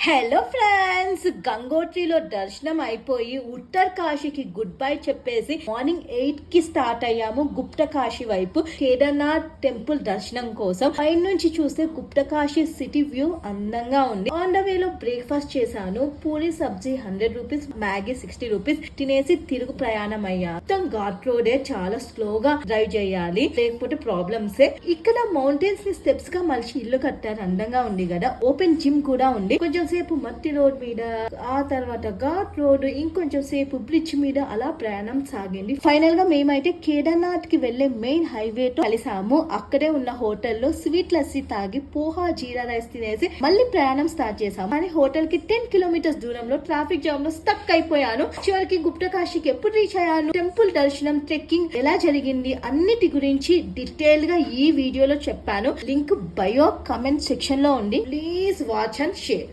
Hello friends, గంగోత్రిలో దర్శనం అయిపోయి ఉత్తర్ కాశీకి గుడ్ బై చెప్పేసి మార్నింగ్ 8 కి స్టార్ట్ అయ్యాము గుప్త కాశీ వైపు కేదార్నాథ్ టెంపుల్ దర్శనం కోసం. పై నుంచి చూస్తే గుప్త కాశీ సిటీ వ్యూ అందంగా ఉంది. ఆన్ ద వేలో బ్రేక్ఫాస్ట్ చేశాను. పూరి సబ్జీ 100 రూపీస్, మ్యాగీ 60 రూపీస్ తినేసి తిరుగు ప్రయాణం అయ్యా. మొత్తం ఘాట్ రోడే, చాలా స్లోగా డ్రైవ్ చేయాలి లేకపోతే ప్రాబ్లమ్స్. ఇక్కడ మౌంటైన్స్ ని స్టెప్స్ గా మలిచి ఇల్లు కట్టారు, అందంగా ఉంది కదా. ఓపెన్ జిమ్ కూడా ఉంది. కొంచెం సేపు మట్టి రోడ్ మీద, ఆ తర్వాత ఘాట్ రోడ్, ఇంకొంచెం సేపు బ్రిడ్జ్ మీద అలా ప్రయాణం సాగింది. ఫైనల్ గా మేమైతే కేదార్నాథ్ కి వెళ్లే మెయిన్ హైవే తో కలిసాము. అక్కడే ఉన్న హోటల్లో స్వీట్ లస్సీ తాగి పోహా జీరా రైస్ తినేసి మళ్ళీ ప్రయాణం స్టార్ట్ చేసాము. కానీ హోటల్ కి 10 కిలోమీటర్స్ దూరంలో ట్రాఫిక్ జామ్ లో స్టక్ అయిపోయాను. చివరికి గుప్త కాశీకి ఎప్పుడు రీచ్ అయ్యాను, టెంపుల్ దర్శనం, ట్రెక్కింగ్ ఎలా జరిగింది అన్నిటి గురించి డీటెయిల్ గా ఈ వీడియోలో చెప్పాను. లింక్ బయో కమెంట్ సెక్షన్ లో ఉంది. Please watch and share.